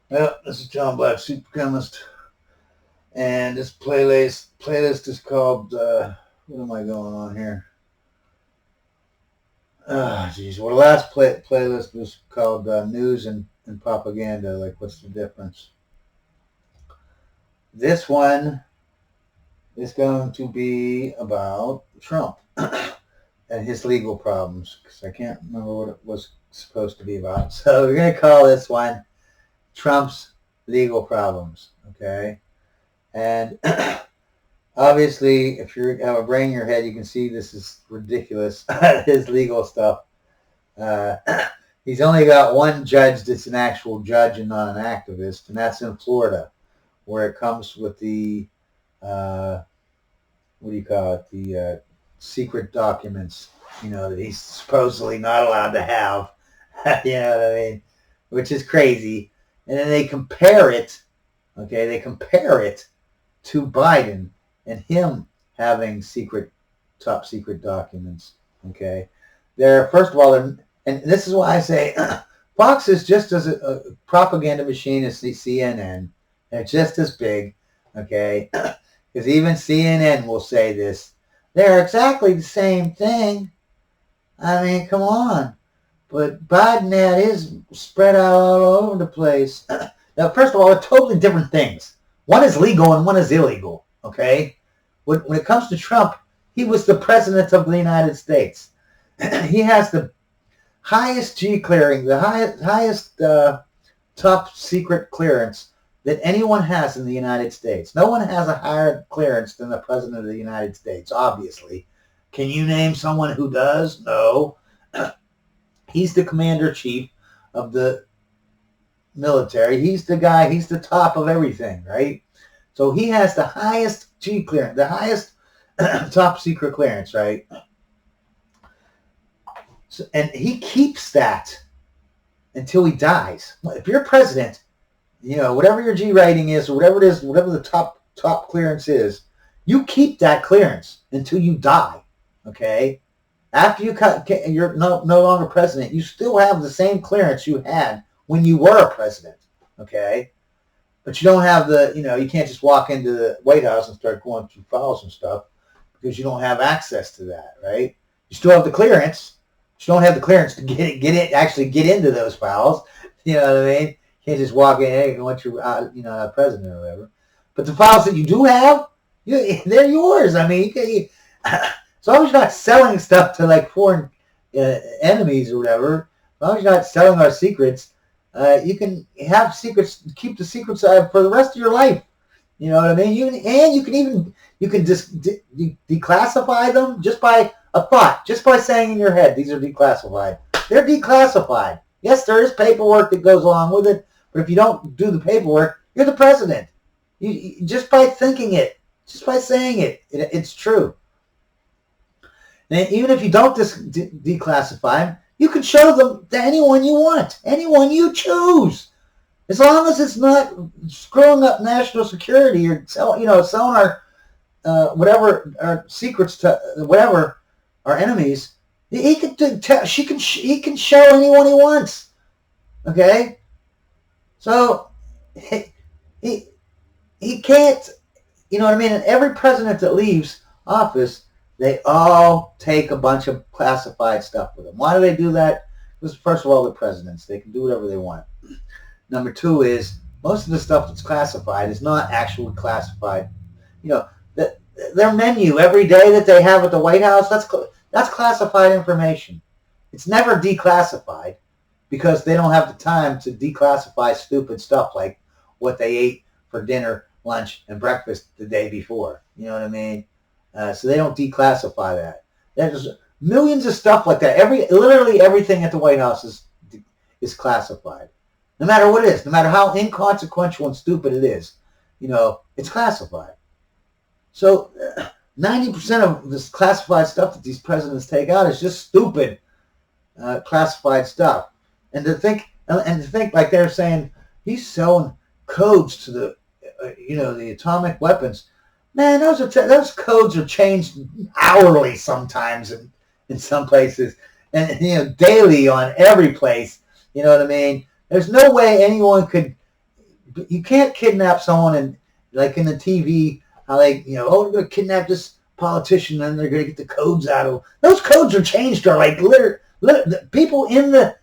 Well, this is John Black, Super Chemist, and this playlist is called. What am I going on here? Geez. Well, the last playlist was called News and Propaganda. Like, what's the difference? This one is going to be about Trump and his legal problems because I can't remember what it was supposed to be about. So we're going to call this one Trump's legal problems. Okay, and obviously, if you have a brain in your head, you can see this is ridiculous. His legal stuff. Uh, he's only got one judge that's an actual judge and not an activist, and that's in Florida, where it comes with the what do you call it? The secret documents. That he's supposedly not allowed to have. You know what I mean? Which is crazy. And then they compare it. Okay, they compare it to Biden and him having top secret documents. Okay, they're first of all, and this is why I say Fox is just as a propaganda machine as the CNN. They're just as big. Okay, because even CNN will say this. They're exactly the same thing. I mean, come on. But Biden had his spread out all over the place. Now, first of all, they're totally different things. One is legal and one is illegal. Okay? When it comes to Trump, he was the president of the United States. He has the highest G clearing, the highest top secret clearance that anyone has in the United States. No one has a higher clearance than the president of the United States, obviously. Can you name someone who does? No. He's the commander-in-chief of the military. He's the guy, he's the top of everything, right? So he has the highest G clearance, the highest top secret clearance, right? So, and he keeps that until he dies. If you're president, whatever your G rating is, or whatever it is, whatever the top clearance is, you keep that clearance until you die, okay? After you're no longer president, you still have the same clearance you had when you were a president, okay? But you don't have you can't just walk into the White House and start going through files and stuff because you don't have access to that, right? You still have the clearance. But you don't have the clearance to actually get into those files. You know what I mean? You can't just walk in, hey, once you're president or whatever. But the files that you do have, they're yours. I mean, as long as you're not selling stuff to like foreign enemies or whatever, as long as you're not selling our secrets, you can have secrets, keep the secrets for the rest of your life. You know what I mean? You can just declassify them just by a thought, just by saying in your head, these are declassified. They're declassified. Yes, there is paperwork that goes along with it, but if you don't do the paperwork, you're the president. You just by thinking it, just by saying it's true. And even if you don't declassify them, you can show them to anyone you want, anyone you choose, as long as it's not screwing up national security or selling our whatever our secrets to whatever our enemies. He can show anyone he wants. Okay, so he can't. You know what I mean? And every president that leaves office, they all take a bunch of classified stuff with them. Why do they do that? Because first of all, they're presidents. They can do whatever they want. Number two is most of the stuff that's classified is not actually classified. Their menu every day that they have at the White House, that's classified information. It's never declassified because they don't have the time to declassify stupid stuff like what they ate for dinner, lunch, and breakfast the day before. You know what I mean? So they don't declassify that. There's millions of stuff like that. Literally everything at the White House is classified. No matter what it is, no matter how inconsequential and stupid it is, it's classified. So 90% of this classified stuff that these presidents take out is just stupid classified stuff. And to think like they're saying he's selling codes to the the atomic weapons. Man, those codes are changed hourly sometimes in some places, and daily on every place. You know what I mean? There's no way anyone could you can't kidnap someone and like in the TV, how they, oh, we're going to kidnap this politician and they're going to get the codes out of them. Those codes are changed are like the people in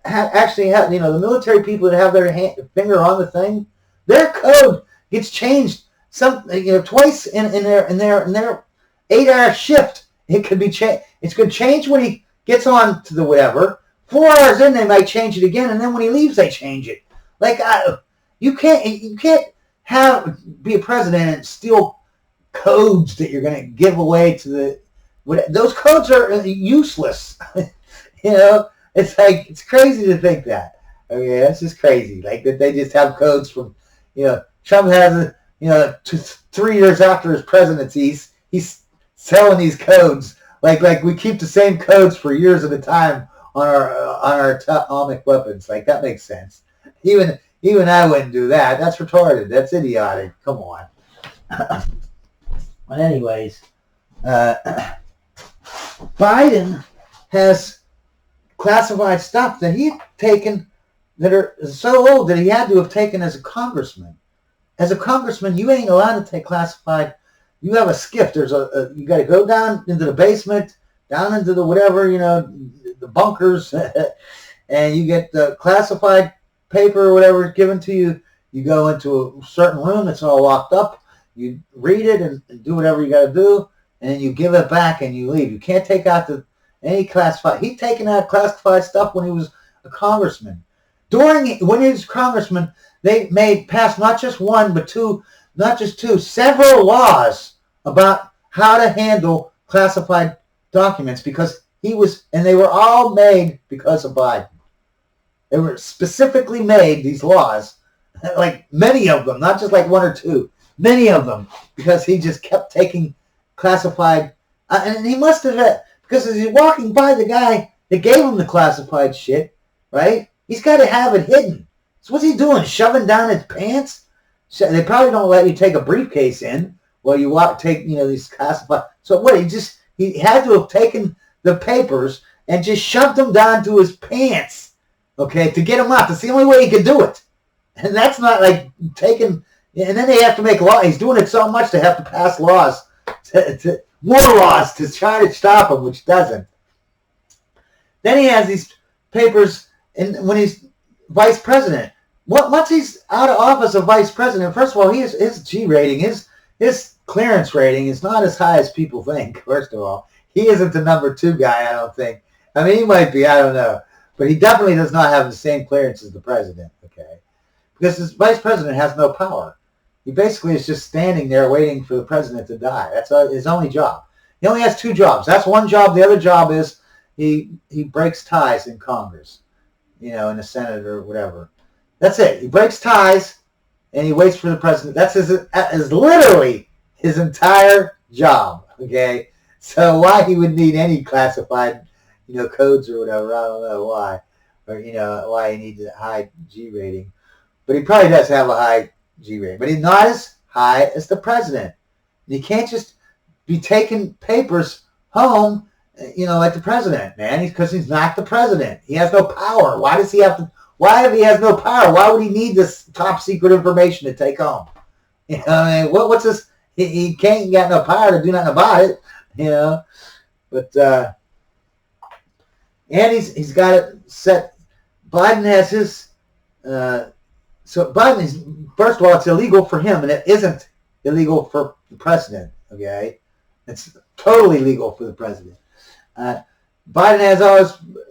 actually have, the military people that have their finger on the thing, their code gets changed twice in their 8-hour shift. It could be changed. It's going to change when he gets on to the whatever. 4 hours in, they might change it again, and then when he leaves, they change it. Like you can't be a president and steal codes that you're going to give away to those codes are useless. It's like, it's crazy to think that. I mean, that's just crazy. Like that they just have codes from, Trump has 3 years after his presidency, he's selling these codes. Like we keep the same codes for years at a time on our atomic weapons. Like that makes sense. Even I wouldn't do that. That's retarded. That's idiotic. Come on. But anyways, Biden has classified stuff that he'd taken that are so old that he had to have taken as a congressman. As a congressman, you ain't allowed to take classified. You have a skiff. You got to go down into the basement, down into the whatever, the bunkers, and you get the classified paper or whatever given to you. You go into a certain room. It's all locked up. You read it and do whatever you got to do, and then you give it back and you leave. You can't take out any classified. He'd taken out classified stuff when he was a congressman. When he was a congressman, they passed not just one, but several laws about how to handle classified documents because they were all made because of Biden. They were specifically made, these laws, like many of them, not just like one or two, many of them, because he just kept taking classified, and he must have, because as he's walking by the guy that gave him the classified shit, right? He's got to have it hidden. So what's he doing? Shoving down his pants? They probably don't let you take a briefcase in while you take these classified. So what? He had to have taken the papers and just shoved them down to his pants, okay, to get them out. That's the only way he could do it. And that's not like taking. And then they have to make law. He's doing it so much they have to pass laws, more laws to try to stop him, which doesn't. Then he has these papers, and when he's vice president, once he's out of office of vice president, first of all, his G rating, his clearance rating is not as high as people think. First of all, he isn't the number 2 guy, I don't think. I mean, he might be, I don't know, but he definitely does not have the same clearance as the president. Okay, because his vice president has no power. He basically is just standing there waiting for the president to die. That's his only job. He only has 2 jobs. That's one job. The other job is he breaks ties in Congress, in the Senate or whatever. That's it. He breaks ties and he waits for the president. That's is literally his entire job. Okay, so why he would need any classified, codes or whatever, I don't know why, or why he needs a high G rating. But he probably does have a high G rating, but he's not as high as the president. And he can't just be taking papers home, like the president, man. Because he's not the president. He has no power. Why does he have to? Why, if he has no power, why would he need this top secret information to take home? What's this? He can't get no power to do nothing about it, But and he's got it set. Biden has his. So Biden is, first of all, it's illegal for him, and it isn't illegal for the president. Okay, it's totally legal for the president. Biden has all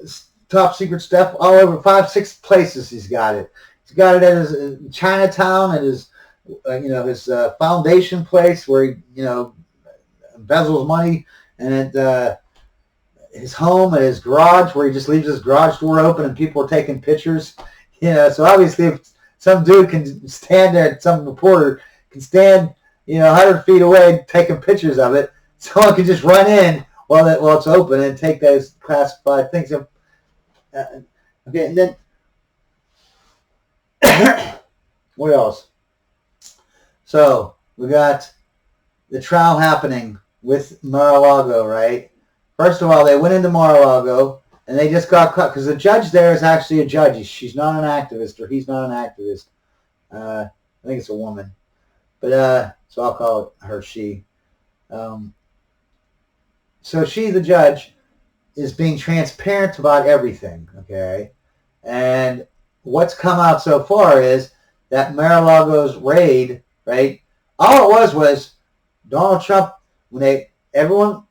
his top secret stuff all over 5-6 places. He's got it. He's got it at his Chinatown, at his his foundation place where he embezzles money, and at his home, at his garage where he just leaves his garage door open and people are taking pictures. So obviously if some dude can stand there, some reporter can stand 100 feet away taking pictures of it, someone can just run in while it's open and take those classified things. Okay, and then what else? So we got the trial happening with Mar-a-Lago, right? First of all, they went into Mar-a-Lago and they just got caught because the judge there is actually a judge. She's not an activist, or he's not an activist. I think it's a woman, but so I'll call her she. Um, so she, the judge, is being transparent about everything. Okay, and what's come out so far is that Mar-a-Lago's raid, right? All it was Donald Trump, everyone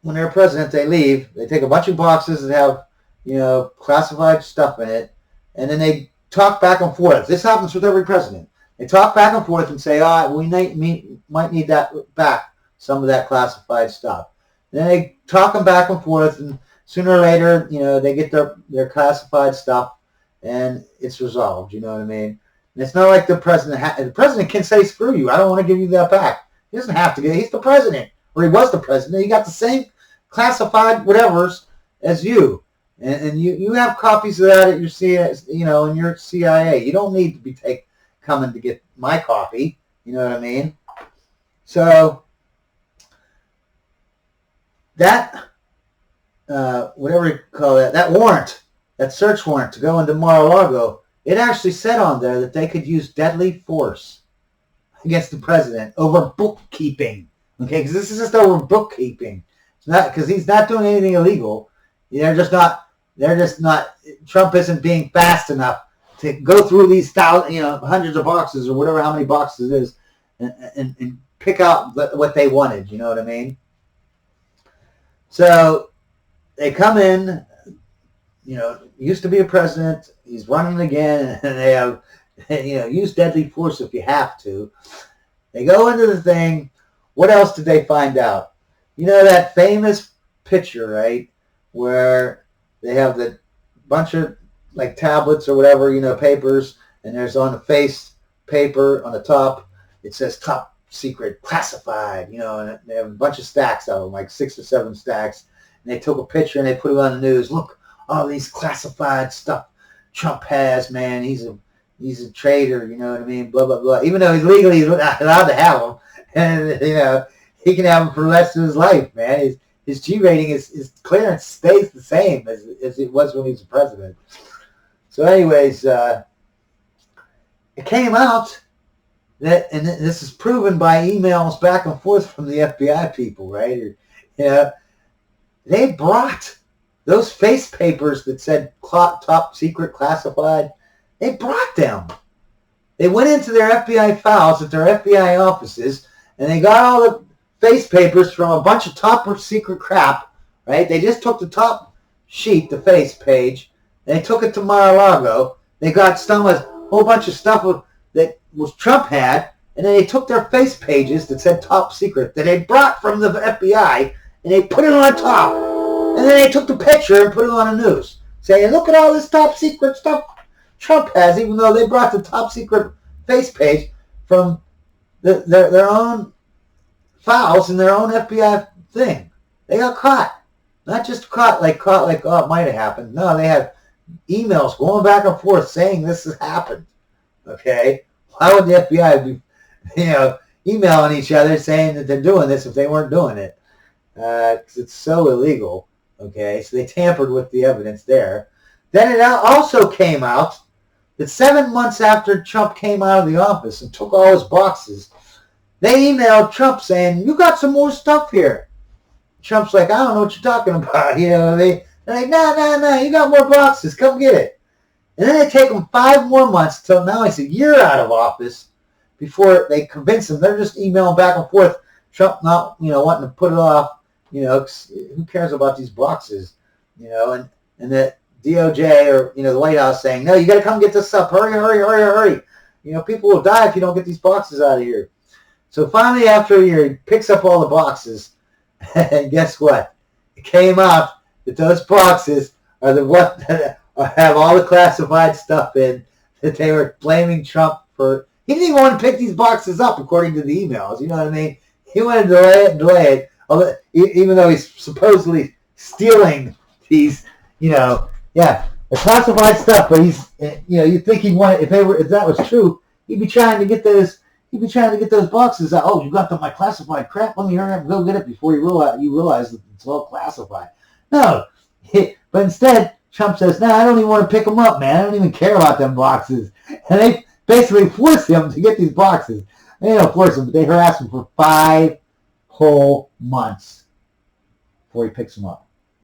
when they're president, they leave. They take a bunch of boxes that have, classified stuff in it, and then they talk back and forth. This happens with every president. They talk back and forth and say, we might need that back, some of that classified stuff. And then they talk them back and forth, and sooner or later, they get their classified stuff, and it's resolved. You know what I mean? And it's not like the president. The president can say, "Screw you! I don't want to give you that back." He doesn't have to get. He's the president, or he was the president. He got the same classified whatevers as you, and you have copies of that at your in your CIA. You don't need to be coming to get my copy. You know what I mean? So that whatever you call that warrant, that search warrant to go into Mar-a-Lago, it actually said on there that they could use deadly force against the president over bookkeeping. Okay, because this is just over bookkeeping. It's not because he's not doing anything illegal. They're just not. Trump isn't being fast enough to go through these hundreds of boxes or whatever, how many boxes it is, and pick out what they wanted. You know what I mean? So they come in. Used to be a president. He's running again, and they have, use deadly force if you have to. They go into the thing. What else did they find out? That famous picture, right, where they have the bunch of like tablets or whatever, papers, and there's on the face paper on the top, it says top secret classified, and they have a bunch of stacks of them, like 6 or 7 stacks, and they took a picture and they put it on the news. Look, all these classified stuff Trump has, man. He's a traitor, you know what I mean? Blah, blah, blah. Even though he's legally not allowed to have them. And, he can have them for the rest of his life, man. His G rating, his clearance stays the same as it was when he was president. So anyways, it came out that, and this is proven by emails back and forth from the FBI people, right? They brought those face papers that said top secret classified, they brought them. They went into their FBI files at their FBI offices, and they got all the face papers from a bunch of top secret crap, right? They just took the top sheet, the face page, and they took it to Mar-a-Lago. They got a whole bunch of stuff that was Trump had, and then they took their face pages that said top secret that they brought from the FBI, and they put it on top. And then they took the picture and put it on the news, saying, look at all this top secret stuff Trump has, even though they brought the top secret face page from their own files and their own FBI thing. They got caught. Not just caught like, oh, it might have happened. No, they had emails going back and forth saying this has happened. Okay? Why would the FBI be, emailing each other saying that they're doing this if they weren't doing it? Because it's so illegal. Okay? So they tampered with the evidence there. Then it also came out that 7 months after Trump came out of the office and took all his boxes, they emailed Trump saying, you got some more stuff here. Trump's like, I don't know what you're talking about. They're like, no, you got more boxes. Come get it. And then they take him 5 more months till now he's a year out of office before they convince him. They're just emailing back and forth. Trump not, wanting to put it off. Who cares about these boxes? And the DOJ or, the White House saying, no, you got to come get this stuff. Hurry. People will die if you don't get these boxes out of here. So finally, after a year, he picks up all the boxes. And guess what? It came out that those boxes are have all the classified stuff in that they were blaming Trump for. He didn't even want to pick these boxes up, according to the emails. You know what I mean? He wanted to delay it, even though he's supposedly stealing these, the classified stuff. But he's, you think he wanted, if that was true, he'd be trying to get those boxes out. Oh, you got my classified crap? Let me hurry up and go get it before you realize that it's all classified. No. But instead, Trump says, no, I don't even want to pick them up, man. I don't even care about them boxes. And basically force him to get these boxes. They don't force him, but they harass him for 5 whole months before he picks them up.